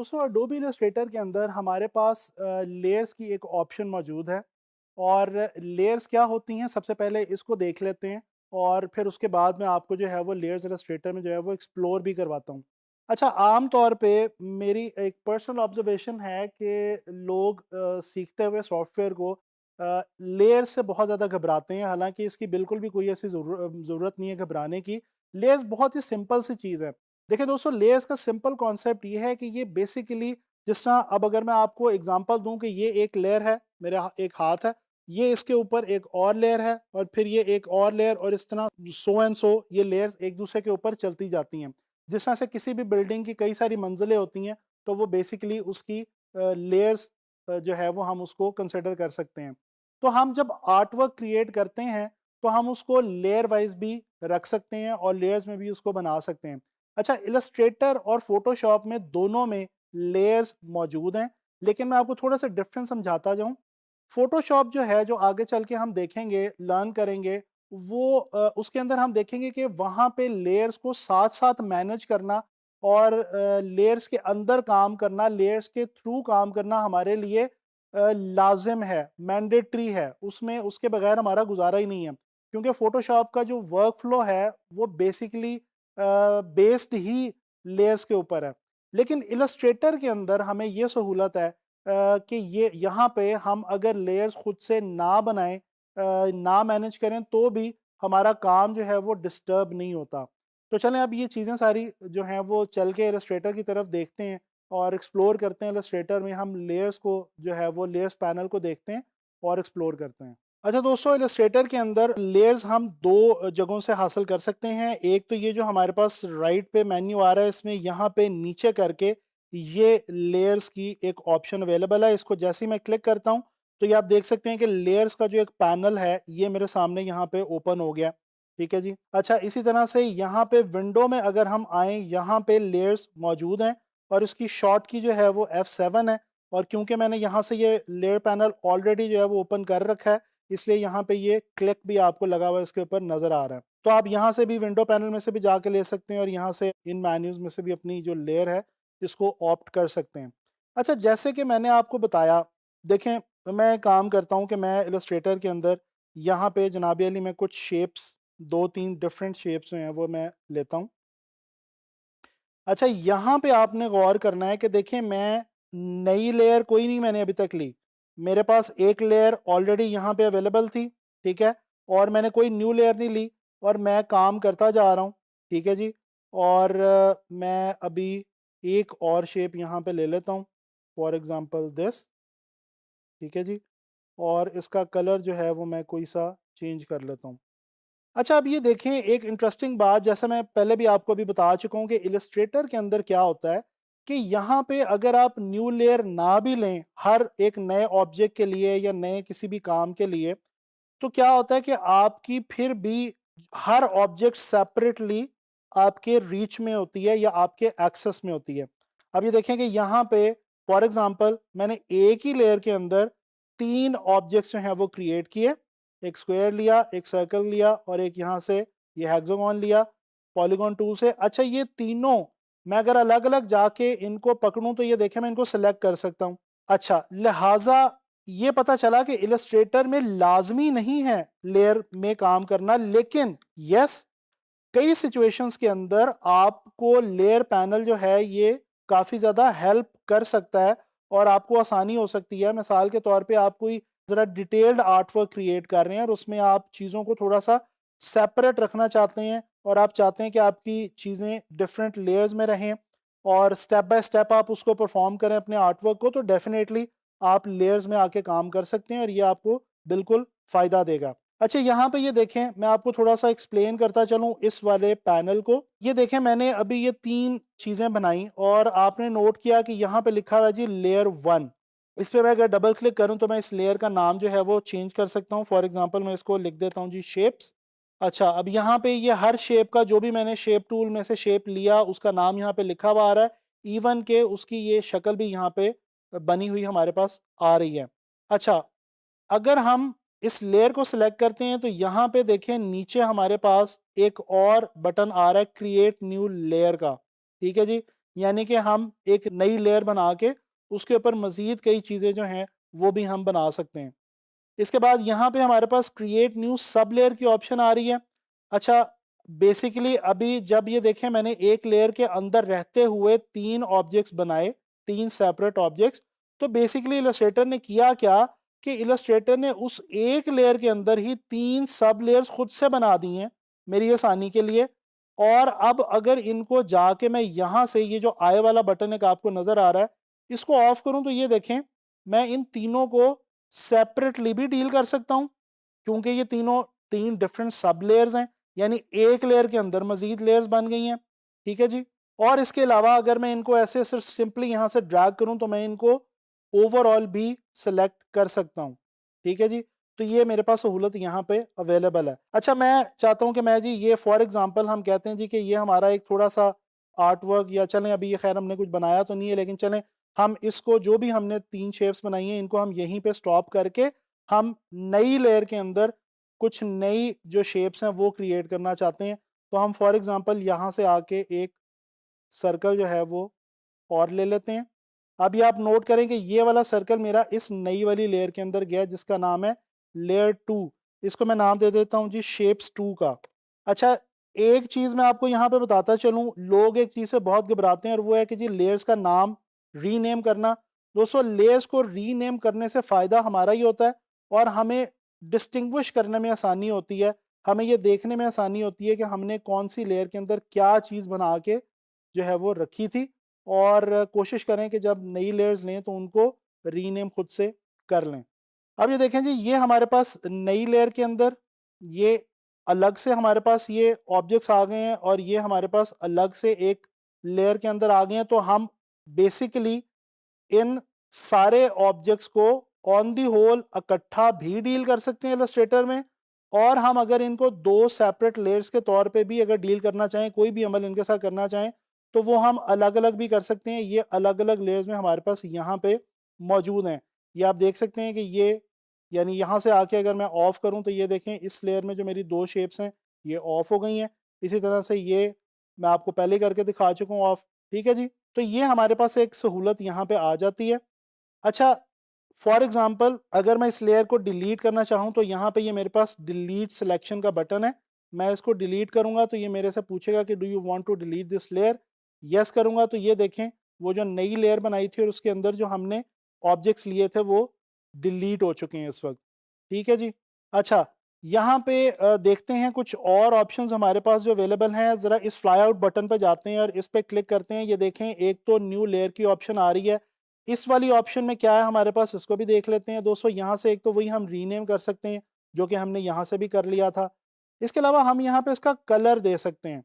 दोस्तों Adobe Illustrator के अंदर हमारे पास लेयर्स की एक ऑप्शन मौजूद है। और लेयर्स क्या होती हैं सबसे पहले इसको देख लेते हैं, और फिर उसके बाद में आपको जो है वो लेयर्स इलस्ट्रेटर में जो है वो एक्सप्लोर भी करवाता हूँ। अच्छा, आम तौर पे मेरी एक पर्सनल ऑब्जर्वेशन है कि लोग सीखते हुए सॉफ्टवेयर को लेयर से बहुत ज़्यादा घबराते हैं, हालांकि इसकी बिल्कुल भी कोई ऐसी ज़रूरत नहीं है घबराने की। लेयर्स बहुत ही सिंपल सी चीज़ है। देखिए दोस्तों, लेयर्स का सिंपल कॉन्सेप्ट ये है कि ये बेसिकली, जिस तरह अब अगर मैं आपको एग्जांपल दूं कि ये एक लेयर है, मेरा एक हाथ है, ये इसके ऊपर एक और लेयर है, और फिर ये एक और लेयर, और इस तरह सो एंड सो ये लेयर्स एक दूसरे के ऊपर चलती जाती हैं। जिस तरह से किसी भी बिल्डिंग की कई सारी मंजिलें होती हैं, तो वो बेसिकली उसकी लेयर्स जो है वो हम उसको कंसिडर कर सकते हैं। तो हम जब आर्ट वर्क क्रिएट करते हैं, तो हम उसको लेयर वाइज भी रख सकते हैं और लेयर्स में भी उसको बना सकते हैं। अच्छा, इलस्ट्रेटर और फोटोशॉप में दोनों में लेयर्स मौजूद हैं, लेकिन मैं आपको थोड़ा सा डिफरेंस समझाता जाऊं। फोटोशॉप जो है, जो आगे चल के हम देखेंगे, लर्न करेंगे, वो उसके अंदर हम देखेंगे कि वहाँ पे लेयर्स को साथ साथ मैनेज करना और लेयर्स के अंदर काम करना, लेयर्स के थ्रू काम करना हमारे लिए लाजिम है, मैंडेटरी है। उसमें उसके बगैर हमारा गुजारा ही नहीं है, क्योंकि फोटोशॉप का जो वर्क फ्लो है वो बेसिकली बेस्ड ही लेयर्स के ऊपर है। लेकिन इलस्ट्रेटर के अंदर हमें ये सहूलत है कि ये यहाँ पे हम अगर लेयर्स खुद से ना बनाएं, ना मैनेज करें, तो भी हमारा काम जो है वो डिस्टर्ब नहीं होता। तो चलें अब ये चीज़ें सारी जो हैं वो चल के इलस्ट्रेटर की तरफ देखते हैं और एक्सप्लोर करते हैं। इलस्ट्रेटर में हम लेयर्स को जो है वो लेयर्स पैनल को देखते हैं और एक्सप्लोर करते हैं। अच्छा दोस्तों, इलस्ट्रेटर के अंदर लेयर्स हम दो जगहों से हासिल कर सकते हैं। एक तो ये जो हमारे पास राइट पे मेन्यू आ रहा है, इसमें यहाँ पे नीचे करके ये लेयर्स की एक ऑप्शन अवेलेबल है। इसको जैसे ही मैं क्लिक करता हूँ, तो ये आप देख सकते हैं कि लेयर्स का जो एक पैनल है ये मेरे सामने यहाँ पे ओपन हो गया। ठीक है जी। अच्छा, इसी तरह से यहाँ पे विंडो में अगर हम आए, यहाँ पे लेयर्स मौजूद हैं और इसकी शॉर्ट की जो है वो F7 है। और क्योंकि मैंने यहाँ से ये लेयर पैनल ऑलरेडी जो है वो ओपन कर रखा है, इसलिए यहाँ पे ये क्लिक भी आपको लगा हुआ इसके ऊपर नजर आ रहा है। तो आप यहाँ से भी विंडो पैनल में से भी जाके ले सकते हैं और यहाँ से इन मेन्यूज में से भी अपनी जो लेयर है इसको ऑप्ट कर सकते हैं। अच्छा, जैसे कि मैंने आपको बताया, देखें, मैं काम करता हूँ कि मैं इलस्ट्रेटर के अंदर यहाँ पे जनाब अली मैं कुछ शेप्स, दो तीन डिफरेंट शेप्स जो हैं वो मैं लेता हूँ। अच्छा, यहाँ पे आपने गौर करना है कि देखें, मैं नई लेयर कोई नहीं मैंने अभी तक ली। मेरे पास एक लेयर ऑलरेडी यहाँ पे अवेलेबल थी, ठीक है, और मैंने कोई न्यू लेयर नहीं ली और मैं काम करता जा रहा हूँ। ठीक है जी। और मैं अभी एक और शेप यहाँ पे ले लेता हूँ, फॉर एग्जांपल दिस। ठीक है जी। और इसका कलर जो है वो मैं कोई सा चेंज कर लेता हूँ। अच्छा, अब ये देखें, एक इंटरेस्टिंग बात, जैसा मैं पहले भी आपको अभी बता चुका हूँ कि इलस्ट्रेटर के अंदर क्या होता है कि यहाँ पे अगर आप न्यू लेयर ना भी लें हर एक नए ऑब्जेक्ट के लिए या नए किसी भी काम के लिए, तो क्या होता है कि आपकी फिर भी हर ऑब्जेक्ट सेपरेटली आपके रीच में होती है या आपके एक्सेस में होती है। अब ये देखें कि यहाँ पे फॉर एग्जांपल मैंने एक ही लेयर के अंदर तीन ऑब्जेक्ट्स जो हैं वो क्रिएट किए। एक स्क्वायर लिया, एक सर्कल लिया और एक यहाँ से ये हेक्सागोन लिया पॉलीगॉन टूल से। अच्छा, ये तीनों मैं अगर अलग अलग जाके इनको पकड़ूं, तो ये देखें मैं इनको सेलेक्ट कर सकता हूँ। अच्छा, लिहाजा ये पता चला कि इलस्ट्रेटर में लाजमी नहीं है लेयर में काम करना, लेकिन यस, कई सिचुएशंस के अंदर आपको लेयर पैनल जो है ये काफ़ी ज़्यादा हेल्प कर सकता है और आपको आसानी हो सकती है। मिसाल के तौर पे आप कोई ज़रा डिटेल्ड आर्ट वर्क क्रिएट कर रहे हैं और उसमें आप चीज़ों को थोड़ा सा सेपरेट रखना चाहते हैं और आप चाहते हैं कि आपकी चीज़ें डिफरेंट लेयर्स में रहें और स्टेप बाय स्टेप आप उसको परफॉर्म करें अपने आर्ट वर्क को, तो डेफिनेटली आप लेयर्स में आके काम कर सकते हैं और ये आपको बिल्कुल फ़ायदा देगा। अच्छा, यहाँ पे ये देखें, मैं आपको थोड़ा सा एक्सप्लेन करता चलूँ इस वाले पैनल को। ये देखें, मैंने अभी ये तीन चीज़ें बनाई और आपने नोट किया कि यहाँ पे लिखा हुआ है जी लेयर 1। इस पे मैं अगर डबल क्लिक करूँ तो मैं इस लेयर का नाम जो है वो चेंज कर सकता हूँ। फॉर एग्जांपल मैं इसको लिख देता हूँ जी शेप्स। अच्छा, अब यहाँ पे ये हर शेप का, जो भी मैंने शेप टूल में से शेप लिया, उसका नाम यहाँ पे लिखा हुआ आ रहा है। इवन के उसकी ये शक्ल भी यहाँ पे बनी हुई हमारे पास आ रही है। अच्छा, अगर हम इस लेयर को सिलेक्ट करते हैं तो यहाँ पे देखें नीचे हमारे पास एक और बटन आ रहा है क्रिएट न्यू लेयर का। ठीक है जी। यानी कि हम एक नई लेयर बना के उसके ऊपर मज़ीद कई चीज़ें जो हैं वो भी हम बना सकते हैं। इसके बाद यहाँ पे हमारे पास क्रिएट न्यू सब लेयर की ऑप्शन आ रही है। अच्छा, बेसिकली अभी जब ये देखें मैंने एक लेयर के अंदर रहते हुए 3 ऑब्जेक्ट्स बनाए, 3 सेपरेट ऑब्जेक्ट्स। तो बेसिकली इलस्ट्रेटर ने किया क्या कि इलस्ट्रेटर ने उस एक लेयर के अंदर ही 3 सब लेयर्स खुद से बना दी हैं मेरी आसानी के लिए। और अब अगर इनको जाके मैं यहाँ से ये जो आई वाला बटन एक आपको नज़र आ रहा है, इसको ऑफ करूँ तो ये देखें मैं इन तीनों को सेपरेटली भी डील कर सकता हूँ, क्योंकि ये तीनों 3 डिफरेंट सब लेयर्स हैं, यानी एक लेयर के अंदर मज़ीद लेयर्स बन गई हैं। ठीक है जी। और इसके अलावा अगर मैं इनको ऐसे सिर्फ सिंपली यहाँ से ड्रैग करूँ तो मैं इनको ओवरऑल भी सेलेक्ट कर सकता हूँ। ठीक है जी। तो ये मेरे पास सहूलत यहाँ पे अवेलेबल है। अच्छा, मैं चाहता हूँ कि मैं जी ये फॉर एग्जांपल हम कहते हैं जी कि ये हमारा एक थोड़ा सा आर्ट वर्क, या चलें अभी ये खैर हमने कुछ बनाया तो नहीं है, लेकिन चलें हम इसको जो भी हमने 3 शेप्स बनाई हैं इनको हम यहीं पे स्टॉप करके हम नई लेयर के अंदर कुछ नई जो शेप्स हैं वो क्रिएट करना चाहते हैं। तो हम फॉर एग्जांपल यहाँ से आके एक सर्कल जो है वो और ले लेते हैं। अभी आप नोट करें कि ये वाला सर्कल मेरा इस नई वाली लेयर के अंदर गया जिसका नाम है लेयर 2। इसको मैं नाम दे देता हूँ जी शेप्स 2 का। अच्छा, एक चीज़ मैं आपको यहाँ पे बताता चलूँ, लोग एक चीज़ से बहुत घबराते हैं और वो है कि जी लेयर्स का नाम रीनेम करना। दोस्तों, लेयर्स को रीनेम करने से फ़ायदा हमारा ही होता है और हमें डिस्टिंग्विश करने में आसानी होती है। हमें ये देखने में आसानी होती है कि हमने कौन सी लेयर के अंदर क्या चीज़ बना के जो है वो रखी थी। और कोशिश करें कि जब नई लेयर्स लें तो उनको रीनेम खुद से कर लें। अब ये देखें जी, ये हमारे पास नई लेयर के अंदर ये अलग से हमारे पास ये ऑब्जेक्ट्स आ गए हैं और ये हमारे पास अलग से एक लेयर के अंदर आ गए हैं। तो हम बेसिकली इन सारे ऑब्जेक्ट्स को ऑन दी होल इकट्ठा भी डील कर सकते हैं इलस्ट्रेटर में। और हम अगर इनको 2 सेपरेट लेयर्स के तौर पे भी अगर डील करना चाहें, कोई भी अमल इनके साथ करना चाहें, तो वो हम अलग-अलग भी कर सकते हैं। ये अलग-अलग लेयर्स में हमारे पास यहाँ पे मौजूद हैं। ये आप देख सकते हैं कि ये यानी यहाँ से आके अगर मैं ऑफ करूँ तो ये देखें इस लेयर में जो मेरी 2 शेप्स हैं ये ऑफ हो गई हैं। इसी तरह से ये मैं आपको पहले ही करके दिखा चुका हूँ ऑफ। ठीक है जी। तो ये हमारे पास एक सहूलत यहाँ पे आ जाती है। अच्छा, फॉर एग्जांपल अगर मैं इस लेयर को डिलीट करना चाहूँ तो यहाँ पे ये मेरे पास डिलीट सिलेक्शन का बटन है। मैं इसको डिलीट करूँगा तो ये मेरे से पूछेगा कि do you want to delete this layer. Yes करूँगा तो ये देखें वो जो नई लेयर बनाई थी और उसके अंदर जो हमने ऑब्जेक्ट्स लिए थे वो डिलीट हो चुके हैं इस वक्त। ठीक है जी। अच्छा, यहाँ पे देखते हैं कुछ और ऑप्शंस हमारे पास जो अवेलेबल हैं। ज़रा इस फ्लाई आउट बटन पे जाते हैं और इस पे क्लिक करते हैं। ये देखें एक तो न्यू लेयर की ऑप्शन आ रही है। इस वाली ऑप्शन में क्या है हमारे पास, इसको भी देख लेते हैं दोस्तों। यहाँ से एक तो वही हम रीनेम कर सकते हैं जो कि हमने यहाँ से भी कर लिया था। इसके अलावा हम यहाँ पे इसका कलर दे सकते हैं।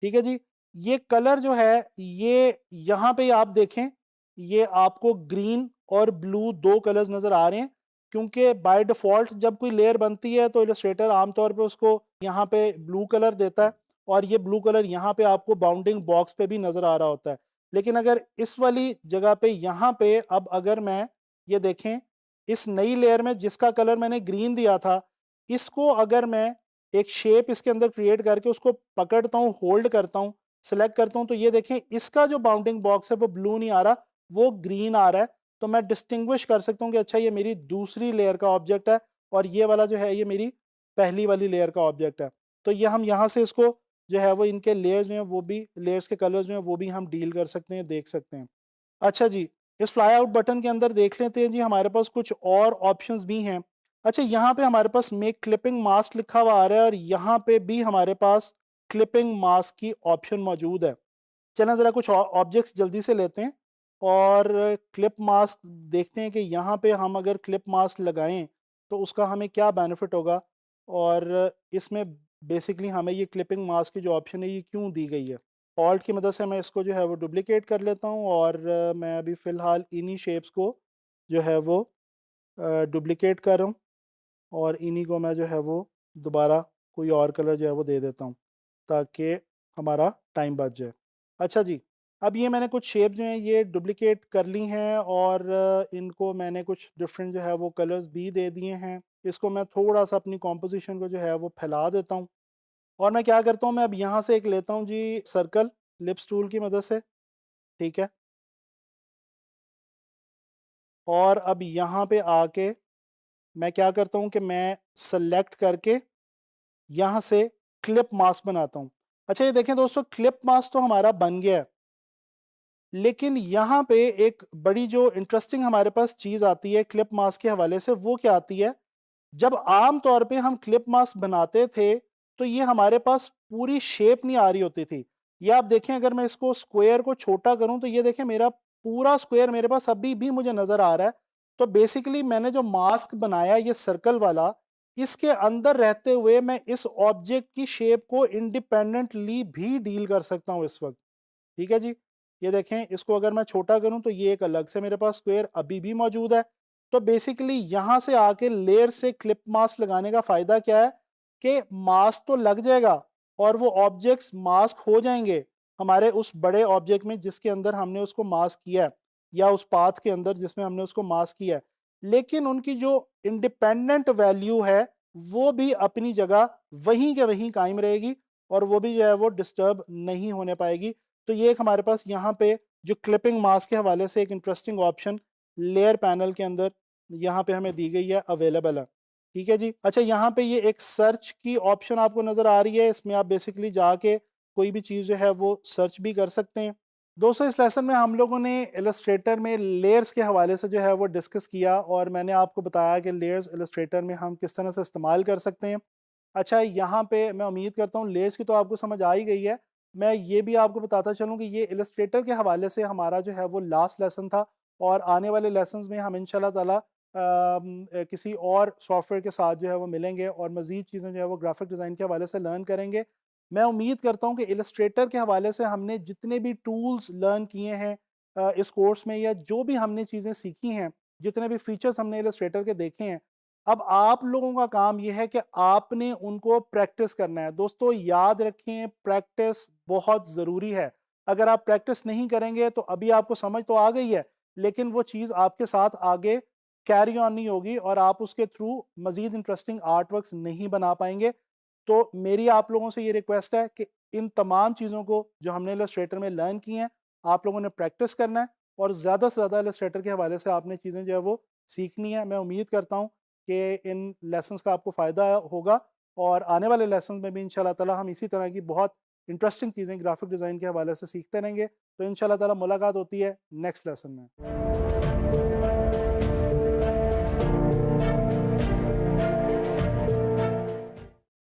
ठीक है जी। ये कलर जो है ये यहाँ पे आप देखें ये आपको ग्रीन और ब्लू 2 कलर्स नज़र आ रहे हैं, क्योंकि बाय डिफ़ॉल्ट जब कोई लेयर बनती है तो इलस्ट्रेटर आमतौर पे उसको यहाँ पे ब्लू कलर देता है और ये ब्लू कलर यहाँ पे आपको बाउंडिंग बॉक्स पे भी नज़र आ रहा होता है। लेकिन अगर इस वाली जगह पे यहाँ पे अब अगर मैं ये देखें इस नई लेयर में जिसका कलर मैंने ग्रीन दिया था, इसको अगर मैं एक शेप इसके अंदर क्रिएट करके उसको पकड़ता हूँ, होल्ड करता हूँ, सेलेक्ट करता हूँ, तो ये देखें इसका जो बाउंडिंग बॉक्स है वो ब्लू नहीं आ रहा, वो ग्रीन आ रहा है। तो मैं डिस्टिंग्विश कर सकता हूँ कि अच्छा ये मेरी दूसरी लेयर का ऑब्जेक्ट है और ये वाला जो है ये मेरी पहली वाली लेयर का ऑब्जेक्ट है। तो ये हम यहाँ से इसको जो है वो इनके लेयर्स जो हैं वो भी लेयर्स के कलर्स जो हैं वो भी हम डील कर सकते हैं, देख सकते हैं। अच्छा जी, इस फ्लाई आउट बटन के अंदर देख लेते हैं जी हमारे पास कुछ और ऑप्शंस भी हैं। अच्छा, यहाँ पे हमारे पास मेक क्लिपिंग मास्क लिखा हुआ आ रहा है और यहाँ पे भी हमारे पास क्लिपिंग मास्क की ऑप्शन मौजूद है। चलें ज़रा कुछ ऑब्जेक्ट्स जल्दी से लेते हैं और क्लिप मास्क देखते हैं कि यहाँ पे हम अगर क्लिप मास्क लगाएं तो उसका हमें क्या बेनिफिट होगा और इसमें बेसिकली हमें ये क्लिपिंग मास्क की जो ऑप्शन है ये क्यों दी गई है। ऑल्ट की मदद से मैं इसको जो है वो डुप्लिकेट कर लेता हूँ और मैं अभी फ़िलहाल इन्हीं शेप्स को जो है वो डुप्लिकेट कर रहा हूँ और इन्हीं को मैं जो है वो दोबारा कोई और कलर जो है वो दे देता हूँ ताकि हमारा टाइम बच जाए। अच्छा जी, अब ये मैंने कुछ शेप जो हैं ये डुप्लिकेट कर ली हैं और इनको मैंने कुछ डिफरेंट जो है वो कलर्स भी दे दिए हैं। इसको मैं थोड़ा सा अपनी कॉम्पोजिशन को जो है वो फैला देता हूँ और मैं क्या करता हूँ, मैं अब यहाँ से एक लेता हूँ जी सर्कल लिप्स टूल की मदद से। ठीक है। और अब यहाँ पे आके मैं क्या करता हूँ कि मैं सेलेक्ट करके यहाँ से क्लिप मास्क बनाता हूँ। अच्छा ये देखें दोस्तों, क्लिप मास्क तो हमारा बन गया है, लेकिन यहाँ पे एक बड़ी जो इंटरेस्टिंग हमारे पास चीज़ आती है क्लिप मास्क के हवाले से, वो क्या आती है, जब आम तौर पे हम क्लिप मास्क बनाते थे तो ये हमारे पास पूरी शेप नहीं आ रही होती थी। ये आप देखें, अगर मैं इसको स्क्वायर को छोटा करूं तो ये देखें मेरा पूरा स्क्वायर मेरे पास अभी भी मुझे नजर आ रहा है। तो बेसिकली मैंने जो मास्क बनाया ये सर्कल वाला, इसके अंदर रहते हुए मैं इस ऑब्जेक्ट की शेप को इंडिपेंडेंटली भी डील कर सकता हूं इस वक्त। ठीक है जी। ये देखें, इसको अगर मैं छोटा करूं तो ये एक अलग से मेरे पास स्क्वायर अभी भी मौजूद है। तो बेसिकली यहां से आके लेयर से क्लिप मास्क लगाने का फायदा क्या है कि मास्क तो लग जाएगा और वो ऑब्जेक्ट्स मास्क हो जाएंगे हमारे उस बड़े ऑब्जेक्ट में जिसके अंदर हमने उसको मास्क किया है, या उस पाथ के अंदर जिसमें हमने उसको मास्क किया है। लेकिन उनकी जो इंडिपेंडेंट वैल्यू है वो भी अपनी जगह वहीं के वहीं कायम रहेगी, और वो भी जो है वो डिस्टर्ब नहीं होने पाएगी। तो ये एक हमारे पास यहाँ पे जो क्लिपिंग मास्क के हवाले से एक इंटरेस्टिंग ऑप्शन लेयर पैनल के अंदर यहाँ पे हमें दी गई है, अवेलेबल है। ठीक है जी। अच्छा यहाँ पे ये एक सर्च की ऑप्शन आपको नजर आ रही है, इसमें आप बेसिकली जाके कोई भी चीज़ जो है वो सर्च भी कर सकते हैं। दोस्तों इस लेसन में हम लोगों ने इलस्ट्रेटर में लेयर्स के हवाले से जो है वो डिस्कस किया, और मैंने आपको बताया कि लेयर्स इलस्ट्रेटर में हम किस तरह से इस्तेमाल कर सकते हैं। अच्छा यहाँ पे मैं उम्मीद करता हूँ लेयर्स की तो आपको समझ आ ही गई है। मैं ये भी आपको बताता चलूँ कि ये इलस्ट्रेटर के हवाले से हमारा जो है वो लास्ट लेसन था, और आने वाले लेसन्स में हम इंशाल्लाह ताला किसी और सॉफ्टवेयर के साथ जो है वो मिलेंगे और मज़ीद चीज़ें जो है वो ग्राफिक डिज़ाइन के हवाले से लर्न करेंगे। मैं उम्मीद करता हूँ कि इलस्ट्रेटर के हवाले से हमने जितने भी टूल्स लर्न किए हैं इस कोर्स में, या जो भी हमने चीज़ें सीखी हैं, जितने भी फीचर्स हमने इलस्ट्रेटर के देखे हैं, अब आप लोगों का काम यह है कि आपने उनको प्रैक्टिस करना है। दोस्तों याद रखें, प्रैक्टिस बहुत ज़रूरी है। अगर आप प्रैक्टिस नहीं करेंगे तो अभी आपको समझ तो आ गई है, लेकिन वो चीज़ आपके साथ आगे कैरी ऑन नहीं होगी और आप उसके थ्रू मज़ीद इंटरेस्टिंग आर्ट वर्क्स नहीं बना पाएंगे। तो मेरी आप लोगों से ये रिक्वेस्ट है कि इन तमाम चीज़ों को जो हमने इलस्ट्रेटर में लर्न की हैं, आप लोगों ने प्रैक्टिस करना है, और ज़्यादा से ज़्यादा इलस्ट्रेटर के हवाले से आपने चीज़ें जो है वो सीखनी है। मैं उम्मीद करता हूँ कि इन लेसन्स का आपको फ़ायदा होगा, और आने वाले लेसन्स में भी इंशाल्लाह ताला हम इसी तरह की बहुत इंटरेस्टिंग चीज़ें ग्राफिक डिज़ाइन के हवाले से सीखते रहेंगे। तो इंशाल्लाह ताला मुलाकात होती है नेक्स्ट लेसन में।